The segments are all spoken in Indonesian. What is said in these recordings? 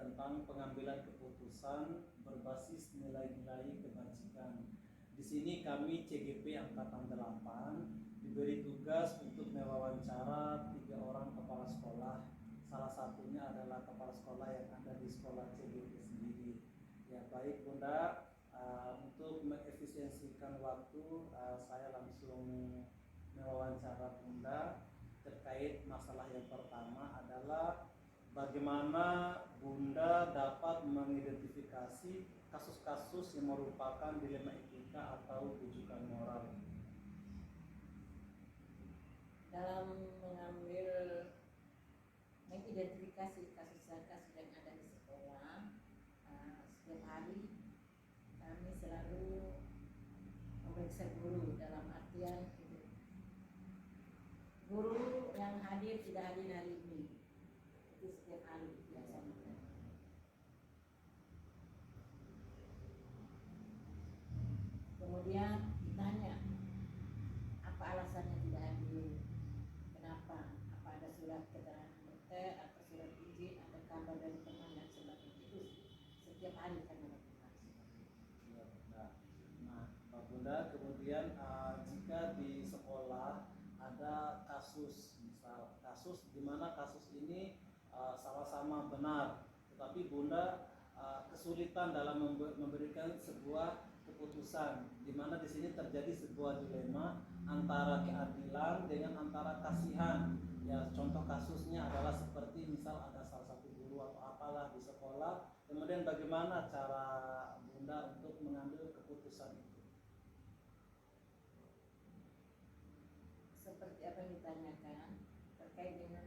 tentang pengambilan keputusan berbasis nilai-nilai kebajikan. Di sini kami CGP Angkatan 8 diberi tugas untuk mewawancara 3 orang kepala sekolah. Salah satunya adalah kepala sekolah yang ada di sekolah CGP sendiri. Ya baik Bunda, untuk mengefisiensikan waktu, saya langsung mewawancara Bunda terkait masalah yang pertama adalah bagaimana Bunda dapat mengidentifikasi kasus-kasus yang merupakan dilema etika atau rujukan moral. Dalam mengidentifikasi kasus-kasus yang ada di sekolah, setiap hari kami selalu memeriksa guru, dalam artian guru yang hadir tidak hadir hari ini, itu setiap hari biasanya. Kemudian ditanya apa alasannya tidak hadir, kenapa, apa ada surat keterangan dokter atau surat izin, ada kabar dari teman dan sebagainya. Itu setiap hari kami lakukan. Nah, Pak Bunda, kemudian jika di sekolah ada kasus, misal kasus di mana kasus ini sama-sama benar, tetapi Bunda kesulitan dalam memberikan sebuah keputusan, di mana di sini terjadi sebuah dilema antara keadilan dengan antara kasihan. Ya, contoh kasusnya adalah seperti misal ada salah satu guru atau apalah di sekolah, kemudian bagaimana cara Bunda untuk mengambil keputusan itu? Seperti apa yang ditanyakan terkait dengan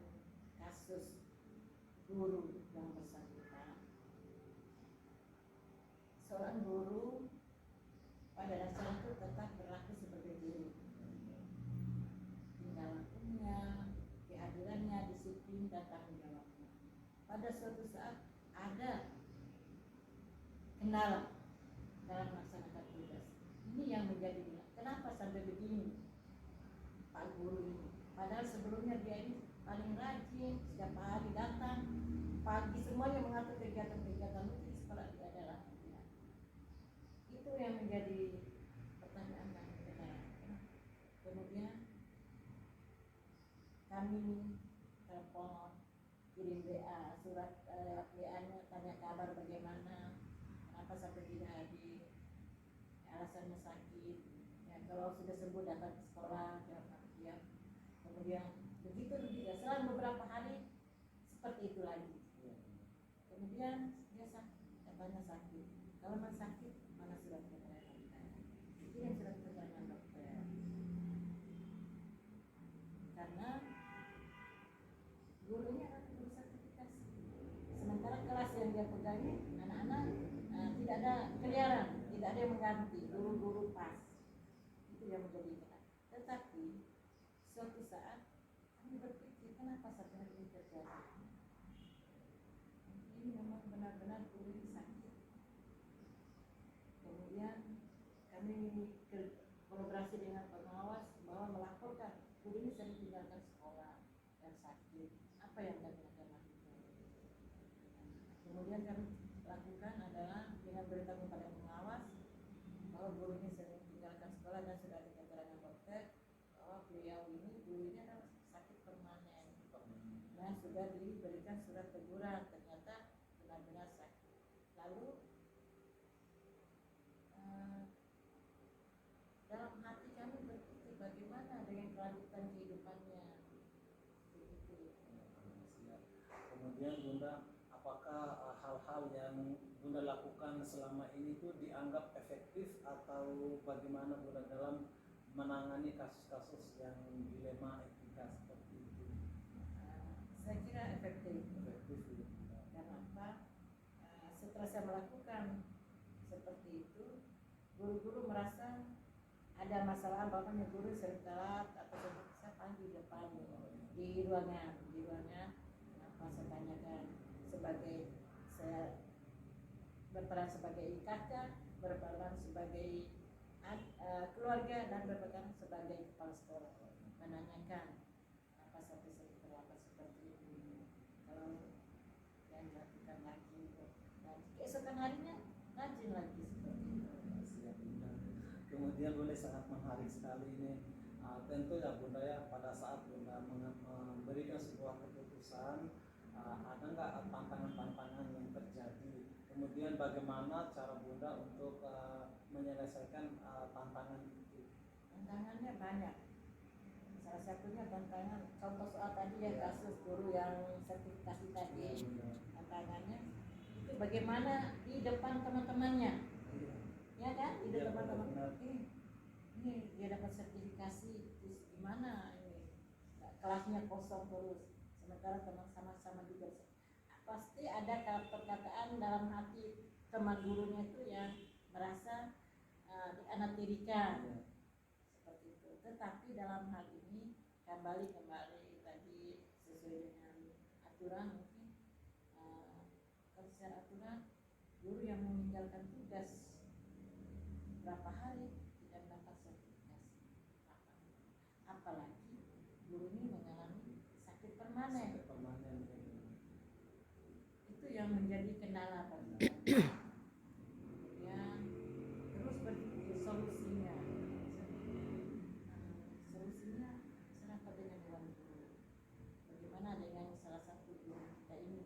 kasus guru yang bersangkutan. Seorang guru pada dasarnya itu tetap berlaku sebagai guru. Tingkah lakunya, kehadirannya, disiplin dan tanggung jawabnya. Pada suatu saat ada kendala dalam melaksanakan tugas. Ini yang menjadi kenapa sampai begini Pak Guru ini. Padahal sebelumnya dia ini paling rajin, setiap hari datang, pagi semuanya mengatur kegiatan-kegiatan itu di sekolah dia adalah. Itu yang menjadi pertanyaan kami. Kemudian kami telepon, kirim WA, surat WA-nya tanya kabar bagaimana, kenapa sampai tidak hadir, alasannya sakit. Ya, kalau sudah sembuh datang ke sekolah, ya. Kemudian begitu juga selang beberapa hari seperti itu lagi. Kemudian dia sakit, katanya sakit. Kalau memang sakit, mana surat keterangan dokter? Kirim surat keterangan dokter. Karena gurunya kan guru sertifikasi. Sementara kelas yang dia pegangi anak-anak tidak ada keliaran, tidak ada yang mengganti, guru-guru pas. Itu yang menjadi berat. Tetapi suatu saat kami berpikir kenapa satu hal ini terjadi. Ini memang benar-benar guru ini sakit. Kemudian kami kolaborasi dengan pengawas bahwa melaporkan guru ini sering tinggalkan sekolah dan sakit. Apa yang kami akan lakukan? Kemudian kami lakukan adalah dengan beritahu kepada pengawas bahwa guru ini sering tinggalkan sekolah dan sudah ada keterangan dokter bahwa beliau ini gurunya adalah sakit permanen dan sudah diberikan surat teguran, ternyata benar-benar sakit. Lalu dalam hati kami berpikir bagaimana dengan kelanjutan kehidupannya. Begitu. Kemudian Bunda, apakah hal-hal yang Bunda lakukan selama ini itu dianggap efektif atau bagaimana Bunda dalam menangani kasus-kasus yang dilema etika seperti itu? Saya kira efektif. Efektif ya. Kenapa? Setelah saya melakukan seperti itu, guru-guru merasa ada masalah, bahkan guru sering telat atau saya panggil depan di ruangan. Kenapa saya tanyakan sebagai saya berperan sebagai IKK, berperan sebagai keluarga dan berperan sebagai kepala sekolah, menanyakan apa sampai saya terlambat seperti ini. Kalau yang dilakukan lagi ngaji. Keesokan harinya rajin lagi seperti itu. Siap, Bunda. Kemudian Bunda sangat menarik sekali ini. Tentu ya Bunda ya, pada saat Bunda memberikan sebuah keputusan, ada nggak tantangan-tantangan yang terjadi? Kemudian bagaimana cara Bunda untuk menyelesaikan tantangan itu? Tantangannya banyak. Salah satunya tantangan, contoh soal tadi ya, kasus guru yang sertifikasi tadi. Iya, Bunda. Tantangannya itu bagaimana di depan teman-temannya, Iya. ya kan? Di Iya, depan benar. teman-teman, ini dia dapat sertifikasi, terus gimana ini kelasnya kosong terus, sementara teman sama-sama juga. Pasti ada perkataan dalam hati teman gurunya itu yang merasa dianaktirikan. Iya. Seperti itu. Tetapi dalam hal ini kembali tadi sesuai dengan aturan, mungkin kalau secara aturan guru yang meninggalkan tugas berapa hari tidak mendapat sertifikasi. Apalagi guru ini mengalami sakit permanen. Sampai permanen. Itu yang menjadi kendala bagi kami. Ya, terus berpikir solusinya. Solusinya kenapa dengan dewan guru? Bagaimana dengan salah satu guru kita ini?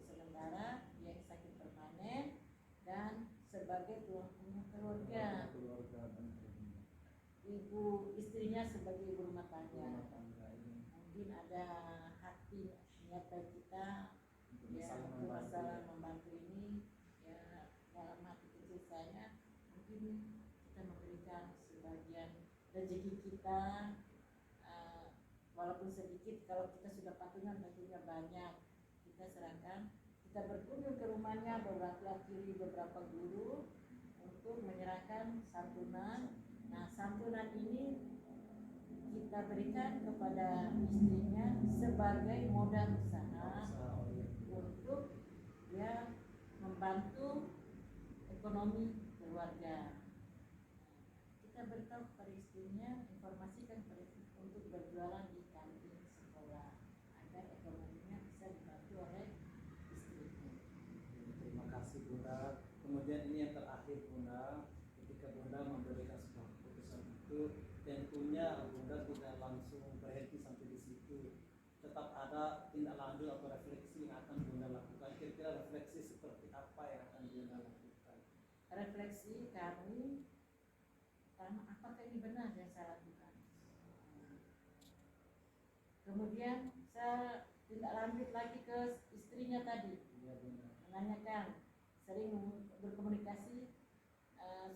Sementara dia sakit permanen dan sebagai tulang punggung keluarga. Ibu istrinya sebagai ibu rumah tangga. Mungkin ada hati niat baik kita ya untuk masalah membantu ini, ya dalam hati kecil saya mungkin kita memberikan sebagian rezeki kita, walaupun sedikit. Kalau kita sudah patungan tentunya banyak, kita serahkan, kita berkunjung ke rumahnya, akhiri beberapa guru untuk menyerahkan santunan. Nah, santunan ini kita berikan kepada istrinya sebagai modal usaha untuk ya membantu ekonomi keluarga. Kita beritahu kepada istrinya, informasikan kepada istri untuk berjualan di kantin sekolah agar ekonominya bisa dibantu oleh istrinya. Terima kasih Bunda. Kemudian ini yang terakhir Bunda, ketika Bunda memberikan sebuah keputusan itu, tentunya Bunda tidak langsung berhenti sampai di situ. Tetap ada tindak lanjut atau refleksi yang akan Bunda lakukan. Kira-kira refleksi seperti apa yang akan Bunda lakukan? Refleksi kami pertama, apakah ini benar yang saya lakukan? Kemudian saya tidak lanjut lagi ke istrinya tadi, Iya Bunda. menanyakan, sering berkomunikasi,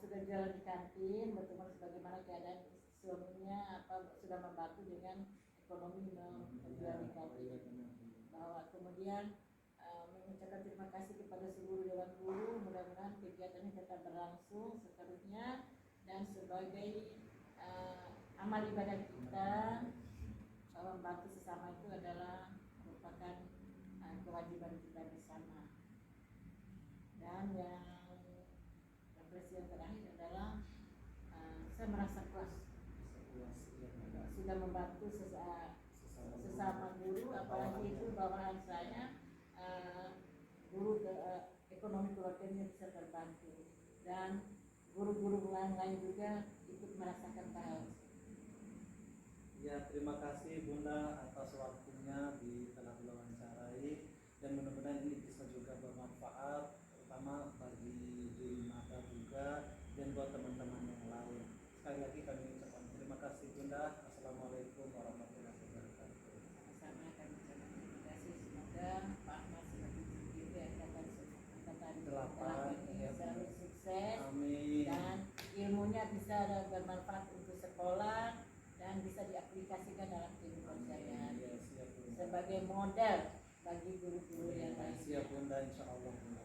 sudah jalan di kantin, bertemu bagaimana keadaan suaminya, apa sudah membantu dengan ekonomi menjual di kantin. Bahwa kemudian mengucapkan terima kasih kepada seluruh dewan guru, mudah-mudahan kegiatannya tetap berlangsung seterusnya, dan sebagai amal ibadah kita bahwa membantu sesama itu adalah merupakan kewajiban kita bersama. Dan yang refleksi yang terakhir adalah saya merasa puas sudah membantu sesama guru, apalagi itu bawahan saya guru ekonomi keluarganya bisa terbantu, dan guru-guru lain juga ikut merasakan hal. Ya, terima kasih Bunda atas waktunya telah diwawancara, dan mudah-mudahan ini bisa juga bermanfaat, terutama bagi diri Mata juga dan buat teman-teman yang lain. Sekali lagi kami ucapkan terima kasih Bunda. Assalamualaikum warahmatullahi wabarakatuh. Sama-sama kami ucapkan terima kasih. Semoga Pak Mas Bagi angkatan 8 ini selalu sukses. Amin. Dan ilmunya bisa bermanfaat untuk sekolah dan bisa diaplikasikan dalam kehidupan sehari-hari Ya, siap Bunda. sebagai model bagi guru-guru yang lain. Siap Bunda, insya Allah Bunda.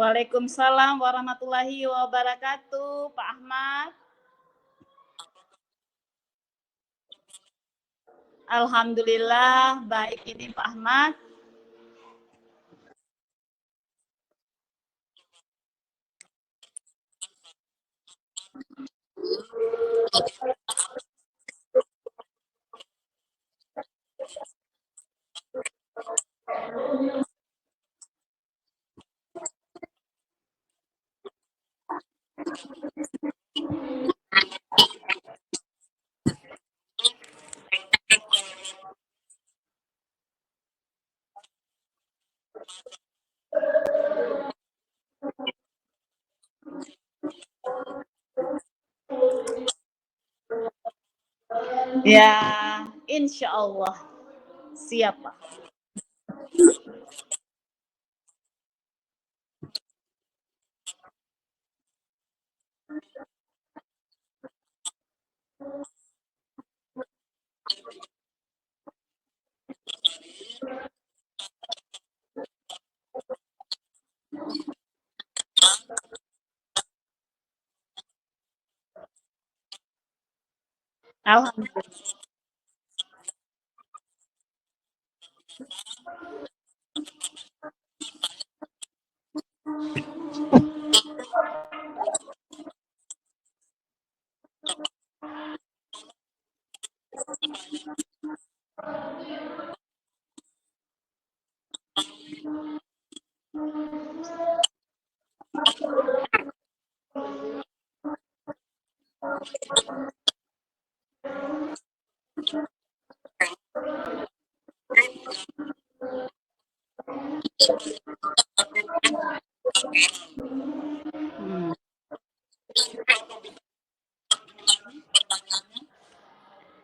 Waalaikumsalam warahmatullahi wabarakatuh, Pak Ahmad. Alhamdulillah baik ini Pak Ahmad. Ya, insya Allah siap Pak. Alhamdulillah. Hmm.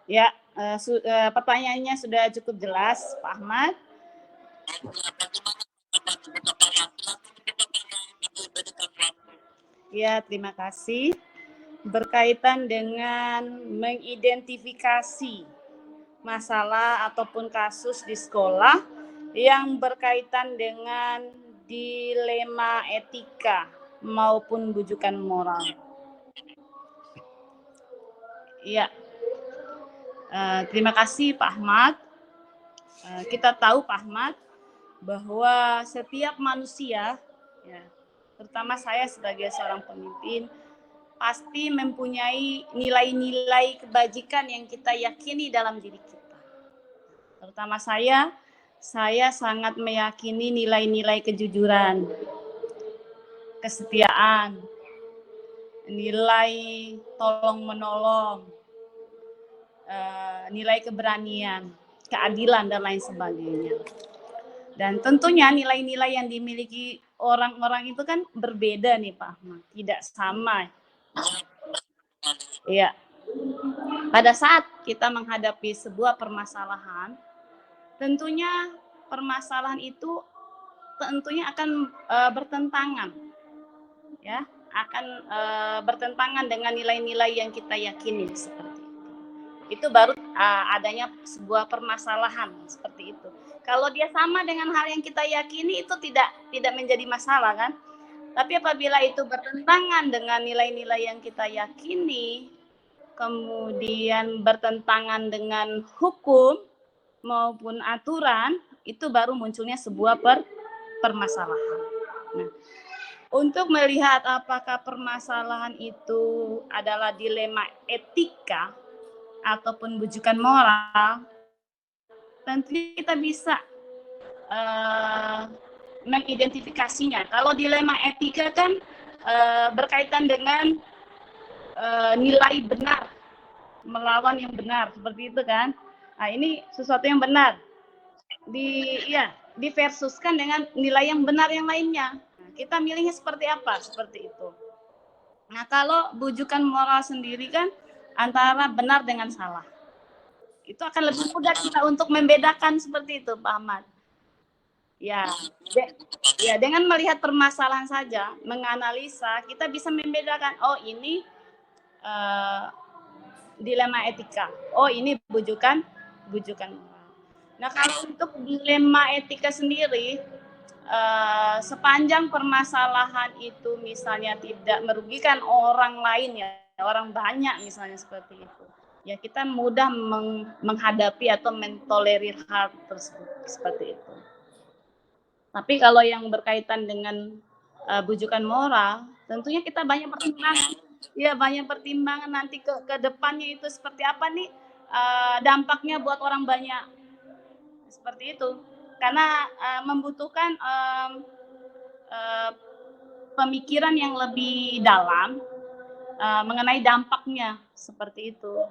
Ya, pertanyaannya sudah cukup jelas, Pak Ahmad. Ya, terima kasih. Berkaitan dengan mengidentifikasi masalah ataupun kasus di sekolah yang berkaitan dengan dilema etika maupun bujukan moral. Ya, terima kasih Pak Ahmad. Kita tahu Pak Ahmad bahwa setiap manusia, ya, terutama saya sebagai seorang pemimpin, pasti mempunyai nilai-nilai kebajikan yang kita yakini dalam diri kita. Terutama saya sangat meyakini nilai-nilai kejujuran, kesetiaan, nilai tolong-menolong, nilai keberanian, keadilan, dan lain sebagainya. Dan tentunya nilai-nilai yang dimiliki orang-orang itu kan berbeda nih Pak Ahmad, tidak sama. Iya. Pada saat kita menghadapi sebuah permasalahan, tentunya permasalahan itu tentunya akan bertentangan, ya, akan bertentangan dengan nilai-nilai yang kita yakini seperti itu baru adanya sebuah permasalahan seperti itu. Kalau dia sama dengan hal yang kita yakini itu tidak menjadi masalah kan. Tapi apabila itu bertentangan dengan nilai-nilai yang kita yakini, kemudian bertentangan dengan hukum maupun aturan, itu baru munculnya sebuah permasalahan. Nah, untuk melihat apakah permasalahan itu adalah dilema etika ataupun bujukan moral, tentu kita bisa mengidentifikasinya. Kalau dilema etika kan berkaitan dengan nilai benar, melawan yang benar, seperti itu kan. Nah, ini sesuatu yang benar. Diversuskan dengan nilai yang benar yang lainnya. Nah, kita milihnya seperti apa? Seperti itu. Nah, kalau bujukan moral sendiri kan antara benar dengan salah. Itu akan lebih mudah kita untuk membedakan seperti itu, Pak Ahmad. Ya, dengan melihat permasalahan saja, menganalisa, kita bisa membedakan, oh ini dilema etika, oh ini bujukan moral. Nah, kalau untuk dilema etika sendiri, sepanjang permasalahan itu misalnya tidak merugikan orang lain ya, orang banyak misalnya seperti itu, ya kita mudah menghadapi atau mentolerir hal tersebut seperti itu. Tapi kalau yang berkaitan dengan bujukan moral, tentunya kita banyak pertimbangan. Ya, banyak pertimbangan nanti ke depannya itu seperti apa nih dampaknya buat orang banyak. Seperti itu. Karena membutuhkan pemikiran yang lebih dalam mengenai dampaknya seperti itu.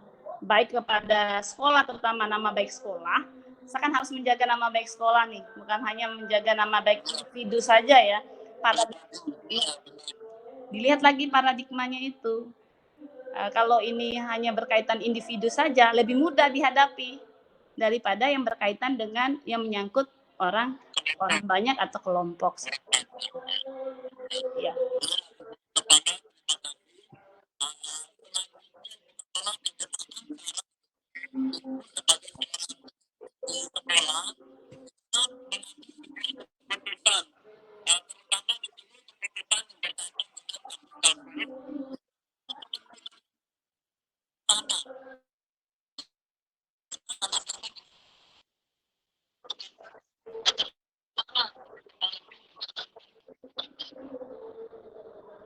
Baik kepada sekolah, terutama nama baik sekolah. Misalkan harus menjaga nama baik sekolah nih, bukan hanya menjaga nama baik individu saja ya. Dilihat lagi paradigmanya itu. Kalau ini hanya berkaitan individu saja, lebih mudah dihadapi daripada yang berkaitan dengan yang menyangkut orang banyak atau kelompok. Ya.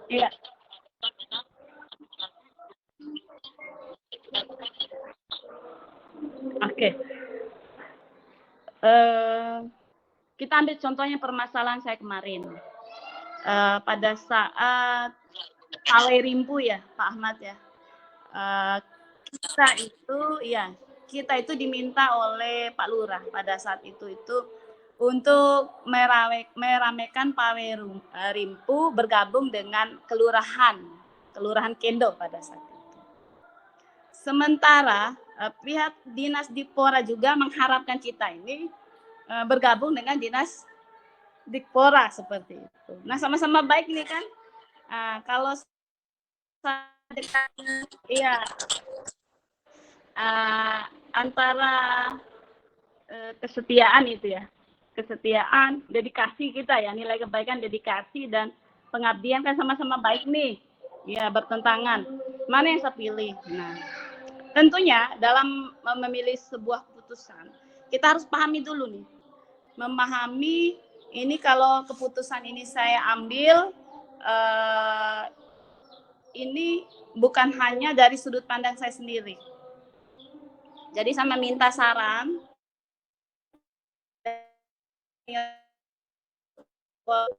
Iya. Oke. Kita ambil contohnya permasalahan saya kemarin. Pada saat Pawerimpu ya, Pak Ahmad ya. Kita itu diminta oleh Pak Lurah pada saat itu untuk meramekan Pawerimpu bergabung dengan kelurahan Kendo pada saat itu. Sementara pihak Dinas Dikpora juga mengharapkan kita ini bergabung dengan Dinas Dikpora seperti itu. Nah, sama-sama baik nih kan. Kalau antara kesetiaan itu ya, kesetiaan, dedikasi kita ya, nilai kebaikan, dedikasi dan pengabdian kan sama-sama baik nih. Ya, bertentangan. Mana yang saya pilih? Nah, tentunya dalam memilih sebuah keputusan, kita harus pahami dulu nih. Memahami ini kalau keputusan ini saya ambil, ini bukan hanya dari sudut pandang saya sendiri. Jadi saya meminta saran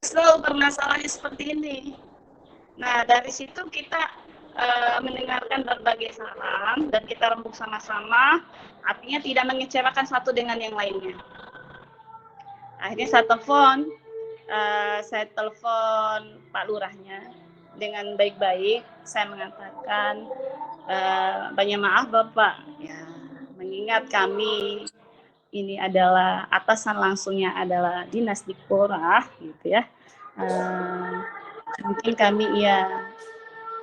selalu permasalahannya seperti ini. Nah, dari situ kita mendengarkan berbagai saran dan kita rembuk sama-sama, artinya tidak mengecewakan satu dengan yang lainnya. Akhirnya saya telepon Pak Lurahnya dengan baik-baik. Saya mengatakan, banyak maaf Bapak, ya, mengingat kami ini adalah atasan langsungnya adalah Dinas Dikpora, gitu ya. Mungkin kami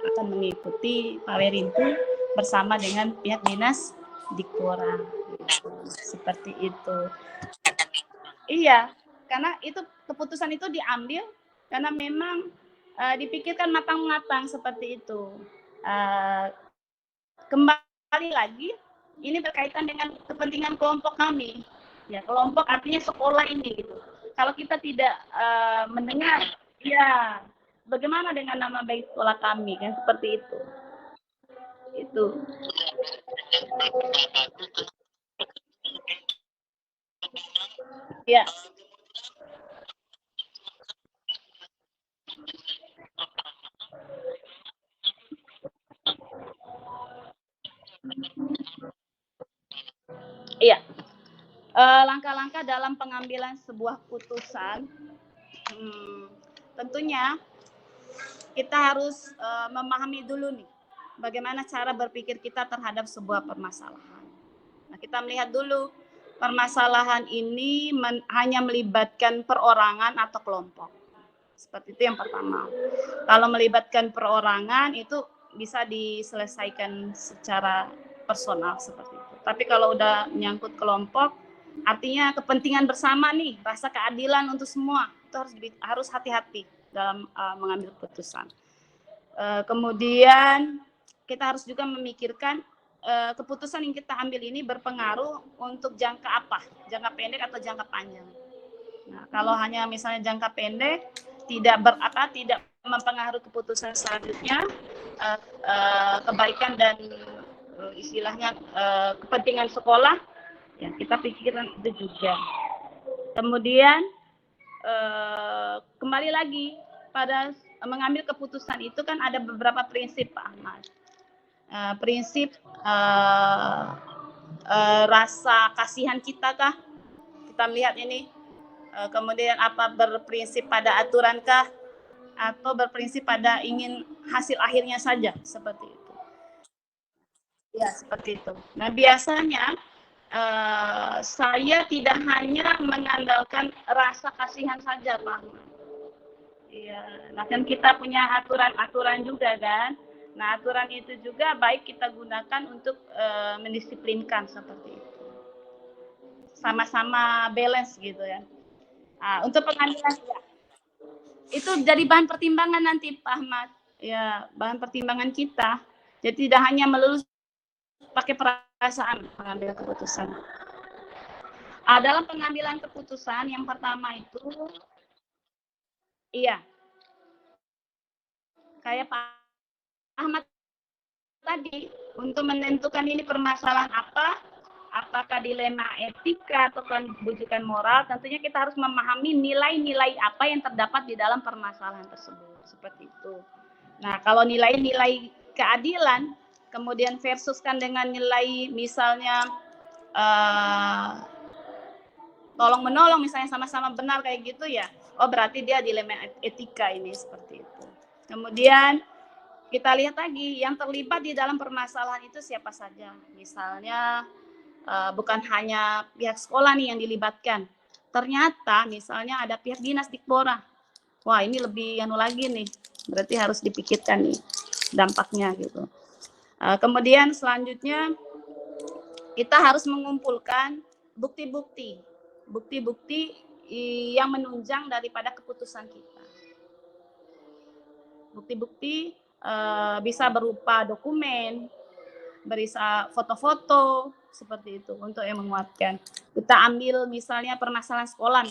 akan mengikuti Pawerimpu bersama dengan pihak Dinas Dikpora, gitu. Seperti itu. Iya, karena itu keputusan itu diambil karena memang dipikirkan matang-matang seperti itu. Kembali lagi, ini berkaitan dengan kepentingan kelompok kami. Ya, kelompok artinya sekolah ini gitu. Kalau kita tidak mendengar, ya bagaimana dengan nama baik sekolah kami kan seperti itu. Itu. Ya. Iya. Langkah-langkah dalam pengambilan sebuah putusan, tentunya kita harus memahami dulu nih bagaimana cara berpikir kita terhadap sebuah permasalahan. Nah, kita melihat dulu permasalahan ini hanya melibatkan perorangan atau kelompok. Seperti itu yang pertama. Kalau melibatkan perorangan itu bisa diselesaikan secara personal seperti itu. Tapi kalau udah menyangkut kelompok, artinya kepentingan bersama nih, rasa keadilan untuk semua, itu itu harus hati-hati dalam mengambil keputusan. Kemudian kita harus juga memikirkan keputusan yang kita ambil ini berpengaruh untuk jangka apa, jangka pendek atau jangka panjang. Nah, kalau hanya misalnya jangka pendek tidak mempengaruhi keputusan selanjutnya, kebaikan dan istilahnya kepentingan sekolah, ya kita pikirkan itu juga. Kemudian kembali lagi pada mengambil keputusan itu kan ada beberapa prinsip, Pak Ahmad. Prinsip rasa kasihan kita kah? Kita melihat ini. Kemudian apa berprinsip pada aturan kah? Atau berprinsip pada ingin hasil akhirnya saja, seperti itu. Ya, seperti itu. Nah, biasanya saya tidak hanya mengandalkan rasa kasihan saja, Pak. Iya, nah kan kita punya aturan-aturan juga kan. Nah, aturan itu juga baik kita gunakan untuk mendisiplinkan seperti itu. Sama-sama balance gitu ya. Nah, untuk pengambilan ya, itu jadi bahan pertimbangan nanti Pak Ahmad. Ya, bahan pertimbangan kita. Jadi tidak hanya melulu pakai perasaan mengambil keputusan. Dalam pengambilan keputusan yang pertama itu, iya, kayak Pak Ahmad tadi, untuk menentukan ini permasalahan apa, apakah dilema etika atau bujukan moral, tentunya kita harus memahami nilai-nilai apa yang terdapat di dalam permasalahan tersebut, seperti itu. Nah, kalau nilai-nilai keadilan, kemudian versuskan dengan nilai misalnya tolong menolong, misalnya sama-sama benar kayak gitu ya, oh berarti dia dilema etika ini, seperti itu. Kemudian kita lihat lagi yang terlibat di dalam permasalahan itu siapa saja. Misalnya bukan hanya pihak sekolah nih yang dilibatkan. Ternyata misalnya ada pihak dinas Dikbora. Wah, ini lebih lagi nih. Berarti harus dipikirkan nih dampaknya gitu. Kemudian selanjutnya kita harus mengumpulkan bukti-bukti yang menunjang daripada keputusan kita. Bukti-bukti bisa berupa dokumen, berisa foto-foto, seperti itu untuk yang menguatkan. Kita ambil misalnya permasalahan sekolah,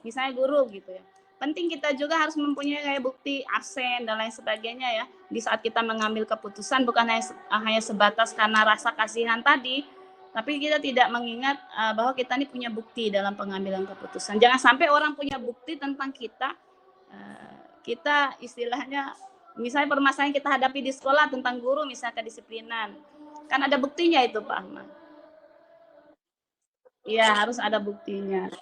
misalnya guru gitu ya. Penting kita juga harus mempunyai kayak bukti absen dan lain sebagainya ya. Di saat kita mengambil keputusan bukan hanya sebatas karena rasa kasihan tadi, tapi kita tidak mengingat bahwa kita ini punya bukti dalam pengambilan keputusan. Jangan sampai orang punya bukti tentang kita, kita istilahnya misalnya permasalahan kita hadapi di sekolah tentang guru misalnya kedisiplinan, kan ada buktinya itu Pak Ahmad. Iya, harus ada buktinya.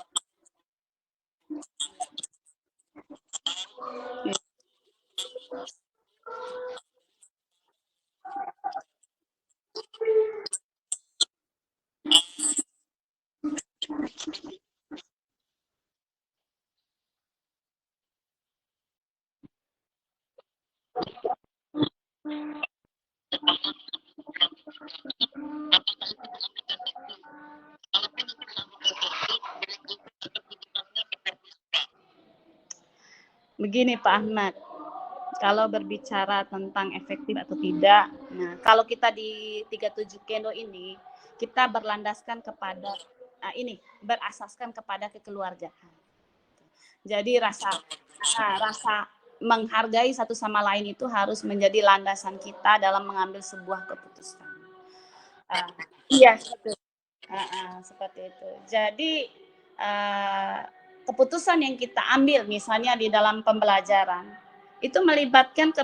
Begini Pak Ahmad, kalau berbicara tentang efektif atau tidak, nah kalau kita di 37 Kendo ini, kita berlandaskan kepada berasaskan kepada kekeluargaan. Jadi rasa menghargai satu sama lain itu harus menjadi landasan kita dalam mengambil sebuah keputusan. Iya, seperti itu. Jadi keputusan yang kita ambil misalnya di dalam pembelajaran itu melibatkan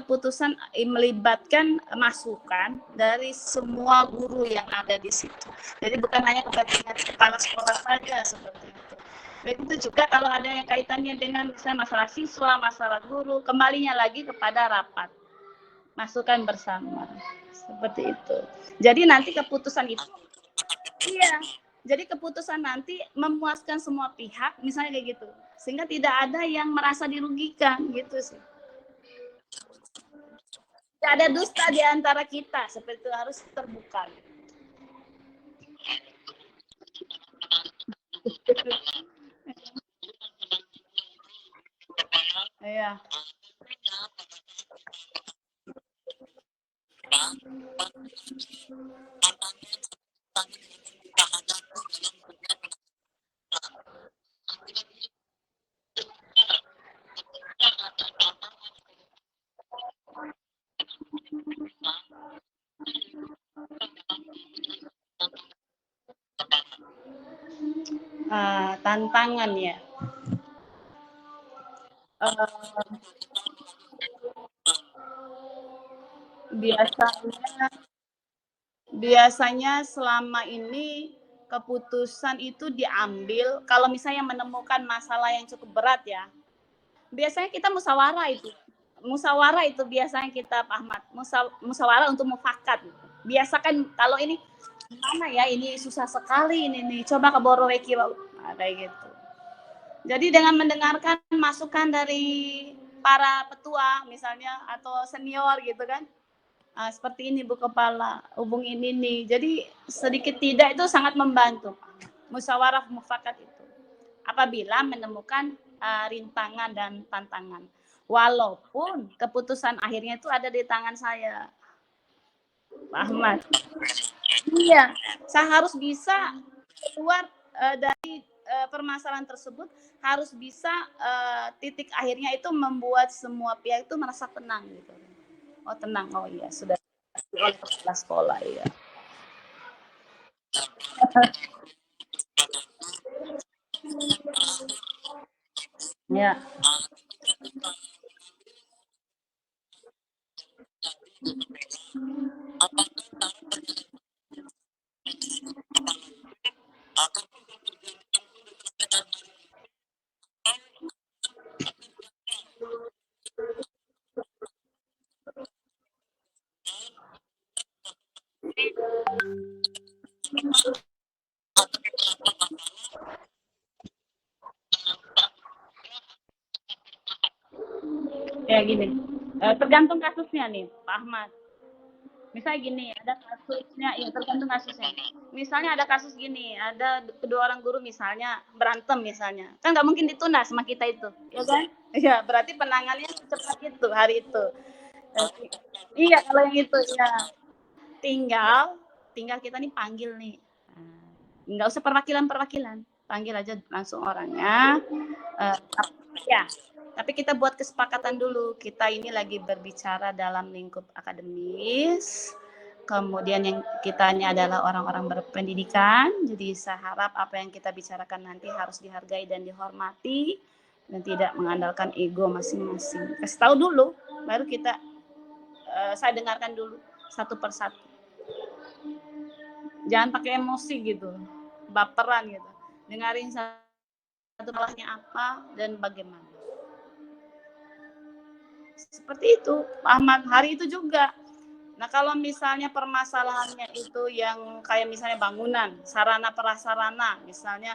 masukan dari semua guru yang ada di situ. Jadi bukan hanya kepentingan kepala sekolah saja seperti itu. Begitu juga kalau ada yang kaitannya dengan misalnya masalah siswa, masalah guru, kembalinya lagi kepada rapat, masukan bersama, seperti itu. Jadi nanti keputusan itu, jadi keputusan nanti memuaskan semua pihak, misalnya kayak gitu, sehingga tidak ada yang merasa dirugikan, gitu sih. Tidak ada dusta di antara kita, seperti itu, harus terbuka. Iya. Tantangan ya. Eh, biasanya biasanya selama ini keputusan itu diambil kalau misalnya menemukan masalah yang cukup berat ya. Biasanya kita musyawarah itu. Musyawarah itu biasanya kita, Pak Ahmad. Musyawarah untuk mufakat. Biasakan kalau ini mana ya, ini susah sekali ini nih. Coba ke Boroweki, nah, kayak gitu. Jadi dengan mendengarkan masukan dari para petua misalnya atau senior gitu kan, seperti ini Bu Kepala, hubungin ini. Jadi sedikit tidak itu sangat membantu. Musyawarah mufakat itu. Apabila menemukan rintangan dan tantangan. Walaupun keputusan akhirnya itu ada di tangan saya, Pak Ahmad. Iya, saya harus bisa keluar dari permasalahan tersebut, harus bisa titik akhirnya itu membuat semua pihak itu merasa tenang gitu. Oh tenang, oh iya sudah oleh kepala sekolah ya. Ya, kayak gini. Tergantung kasusnya nih, Pak Ahmad. Misalnya gini, ada kasusnya, ya tergantung kasusnya. Misalnya ada kasus gini, ada kedua orang guru misalnya berantem misalnya, kan nggak mungkin ditunda sama kita itu, ya kan? Ya berarti penanganannya cepat itu hari itu. Eh, iya kalau yang itu ya tinggal tinggal kita nih panggil nih. Nggak usah perwakilan-perwakilan, panggil aja langsung orangnya. Eh, ya, tapi kita buat kesepakatan dulu. Kita ini lagi berbicara dalam lingkup akademis. Kemudian yang kita ini adalah orang-orang berpendidikan. Jadi saya harap apa yang kita bicarakan nanti harus dihargai dan dihormati dan tidak mengandalkan ego masing-masing. Kasih tahu dulu, baru kita saya dengarkan dulu satu persatu. Jangan pakai emosi gitu, baperan gitu. Dengarin satu salahnya apa dan bagaimana. Seperti itu, Pak Ahmad. Hari itu juga. Nah, kalau misalnya permasalahannya itu yang kayak misalnya bangunan, sarana prasarana, misalnya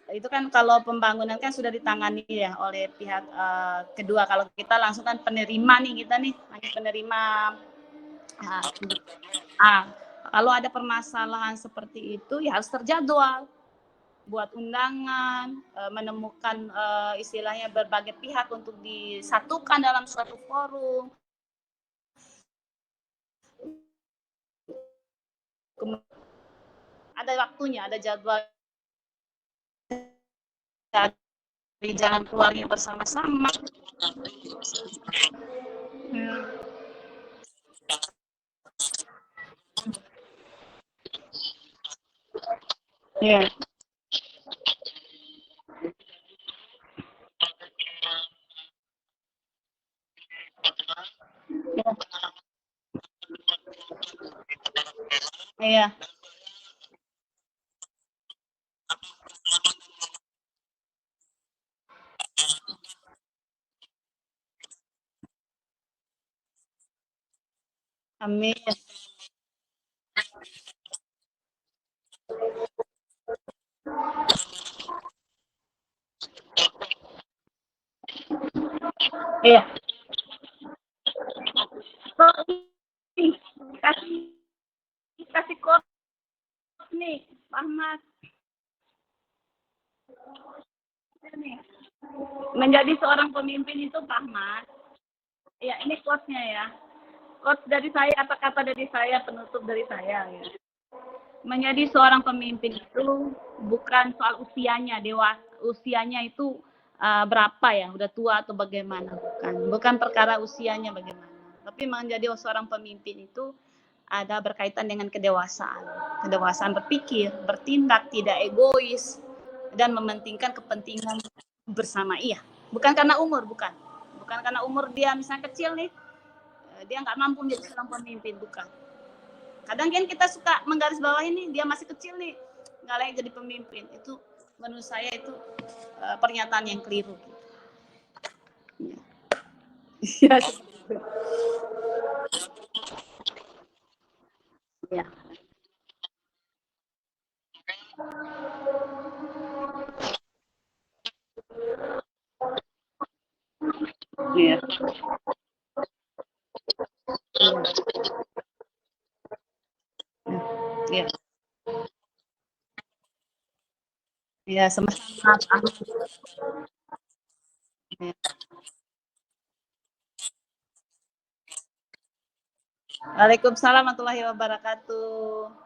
itu kan kalau pembangunan kan sudah ditangani ya oleh pihak kedua. Kalau kita langsung kan penerima nih, kita nih hanya penerima. Uh, kalau ada permasalahan seperti itu ya harus terjadwal, buat undangan, menemukan istilahnya berbagai pihak untuk disatukan dalam suatu forum. Ada waktunya, ada jadwal dari jalan keluarnya bersama-sama. Yeah. Iya. Amin. Iya. So, kasih kasih quote nih, Pak Ahmad. Nih. Menjadi seorang pemimpin itu, Pak Ahmad, ya ini quotes-nya ya. Quotes dari saya, kata-kata dari saya, penutup dari saya ya. Menjadi seorang pemimpin itu bukan soal usianya, usianya itu berapa ya, udah tua atau bagaimana, bukan perkara usianya bagaimana. Tapi menjadi seorang pemimpin itu ada berkaitan dengan kedewasaan berpikir, bertindak, tidak egois, dan mementingkan kepentingan bersama. Iya, bukan karena umur, bukan karena umur dia misalnya kecil nih, dia nggak mampu menjadi seorang pemimpin, bukan. Kadang kan kita suka menggarisbawahi nih, dia masih kecil nih, nggak layak jadi pemimpin. Itu menurut saya itu pernyataan yang keliru. Iya, ya. Iya, iya, iya, sama-sama. Waalaikumsalam warahmatullahi wabarakatuh.